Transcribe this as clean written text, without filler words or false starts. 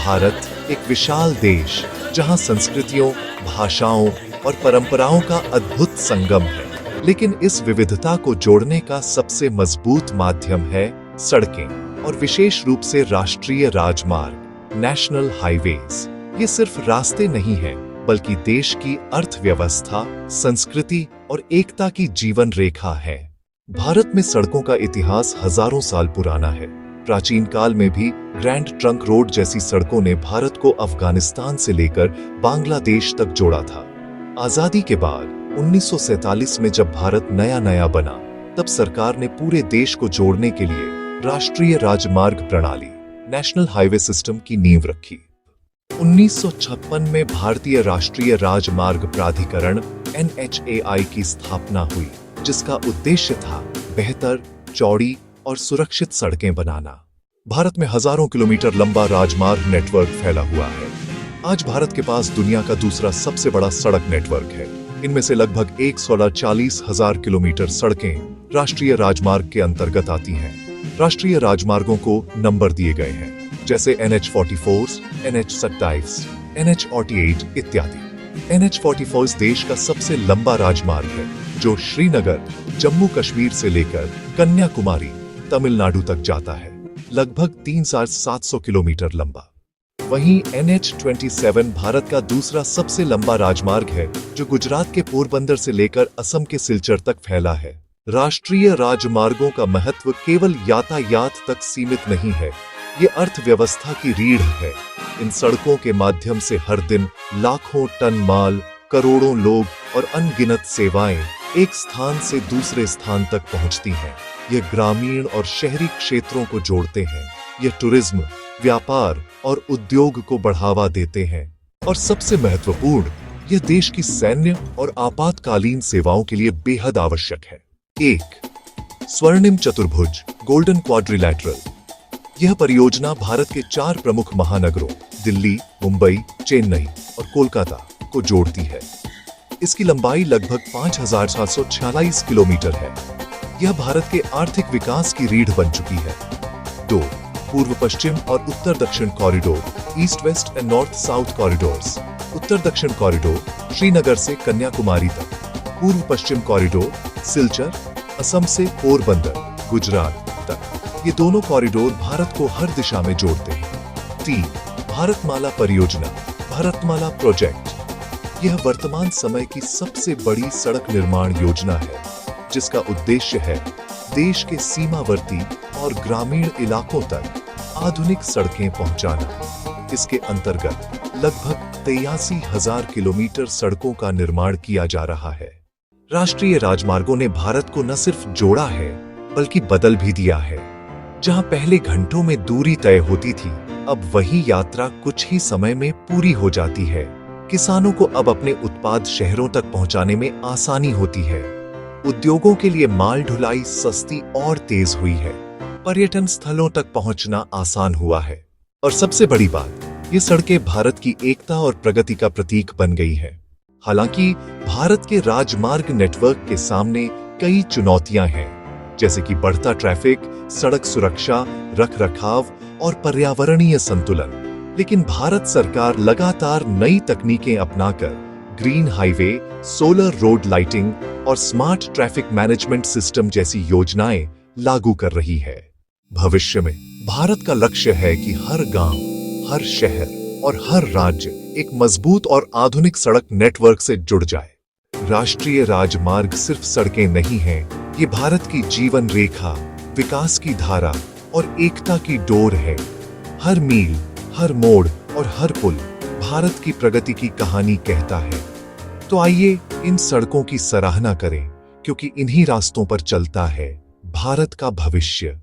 भारत एक विशाल देश जहां संस्कृतियों, भाषाओं और परंपराओं का अद्भुत संगम है। लेकिन इस विविधता को जोड़ने का सबसे मजबूत माध्यम है सड़कें और विशेष रूप से राष्ट्रीय राजमार्ग, नेशनल हाईवेज। ये सिर्फ रास्ते नहीं हैं, बल्कि देश की अर्थव्यवस्था, संस्कृति और एकता की जीवन रेखा है। भारत में सड़कों का इतिहास हजारों साल पुराना है। प्राचीन काल में भी ग्रैंड ट्रंक रोड जैसी सड़कों ने भारत को अफगानिस्तान से लेकर बांग्लादेश तक जोड़ा था। आजादी के बाद 1947 में जब भारत नया बना, तब सरकार ने पूरे देश को जोड़ने के लिए राष्ट्रीय राजमार्ग प्रणाली, नेशनल हाईवे सिस्टम की नींव रखी। 1956 में भारतीय राष्ट्रीय राजमार्ग प्राधिकरण NHAI की स्थापना हुई, जिसका उद्देश्य था बेहतर, चौड़ी और सुरक्षित सड़कें बनाना। भारत में हजारों किलोमीटर लंबा राजमार्ग नेटवर्क फैला हुआ है। आज भारत के पास दुनिया का दूसरा सबसे बड़ा सड़क नेटवर्क है। इनमें से लगभग 1,40,000 किलोमीटर सड़कें राष्ट्रीय राजमार्ग के अंतर्गत आती हैं। राष्ट्रीय राजमार्गों को नंबर दिए गए हैं, जैसे NH44, NH27, NH48 इत्यादि। NH44 देश का सबसे लंबा राजमार्ग है, जो श्रीनगर, जम्मू कश्मीर से लेकर कन्याकुमारी, तमिलनाडु तक जाता है, लगभग 3,700 किलोमीटर लंबा। वहीं NH27 भारत का दूसरा सबसे लंबा राजमार्ग है, जो गुजरात के पोरबंदर से लेकर असम के सिलचर तक फैला है। राष्ट्रीय राजमार्गों का महत्व केवल यातायात तक सीमित नहीं है, ये अर्थव्यवस्था की रीढ़ है। इन सड़कों के माध्यम से हर दिन लाखों टन माल, करोड़ों लोग और अनगिनत सेवाएं एक स्थान से दूसरे स्थान तक पहुंचती हैं। ये ग्रामीण और शहरी क्षेत्रों को जोड़ते हैं। ये टूरिज्म, व्यापार और उद्योग को बढ़ावा देते हैं। और सबसे महत्वपूर्ण, ये देश की सैन्य और आपातकालीन सेवाओं के लिए बेहद आवश्यक है। 1. स्वर्णिम चतुर्भुज, गोल्डन क्वाड्रिलैटरल। यह परियोजना भारत के 4 प्रमुख महानगरों दिल्ली, मुंबई, चेन्नई और कोलकाता को जोड़ती है। इसकी लंबाई लगभग 5,746 किलोमीटर है। यह भारत के आर्थिक विकास की रीढ़ बन चुकी है। 2. पूर्व पश्चिम और उत्तर दक्षिण corridor, east west and north south corridors. उत्तर दक्षिण कॉरिडोर श्रीनगर से कन्याकुमारी तक। पूर्व पश्चिम कॉरिडोर सिलचर, असम से पोरबंदर, गुजरात तक। ये दोनों कॉरिडोर भारत को हर दिशा में जोड़ते हैं। 3. भारतमाला परियोजना, भारतमाला प्रोजेक्ट। यह वर्तमान समय की सबसे बड़ी सड़क निर्माण योजना है, जिसका उद्देश्य है देश के सीमावर्ती और ग्रामीण इलाकों तक आधुनिक सड़कें पहुंचाना। इसके अंतर्गत लगभग 83,000 किलोमीटर सड़कों का निर्माण किया जा रहा है। राष्ट्रीय राजमार्गों ने भारत को न सिर्फ जोड़ा है, बल्कि बदल भी दिया है। जहां पहले घंटों में दूरी तय होती थी, अब वही यात्रा कुछ ही समय में पूरी हो जाती है। किसानों को अब अपने उत्पाद शहरों तक पहुंचाने में आसानी होती है। उद्योगों के लिए माल ढुलाई सस्ती और तेज हुई है। पर्यटन स्थलों तक पहुंचना आसान हुआ है। और सबसे बड़ी बात, ये सड़कें भारत की एकता और प्रगति का प्रतीक बन गई है। हालांकि भारत के राजमार्ग नेटवर्क के सामने कई चुनौतियां हैं, जैसे कि बढ़ता ट्रैफिक, सड़क सुरक्षा, रखरखाव और पर्यावरणीय संतुलन। लेकिन भारत सरकार लगातार नई तकनीकें अपनाकर green highway, solar road lighting और स्मार्ट ट्रैफिक मैनेजमेंट सिस्टम जैसी योजनाएं लागू कर रही है। भविष्य में भारत का लक्ष्य है कि हर गांव, हर शहर और हर राज्य एक मजबूत और आधुनिक सड़क नेटवर्क से जुड़ जाए। राष्ट्रीय राजमार्ग सिर्फ सड़कें नहीं हैं, ये भारत की जीवन रेखा, विकास की धारा और एकता की डोर है। हर मील, हर मोड़ और हर पुल भारत की प्रगति की कहानी कहता है। तो आइए इन सड़कों की सराहना करें, क्योंकि इन्हीं रास्तों पर चलता है भारत का भविष्य।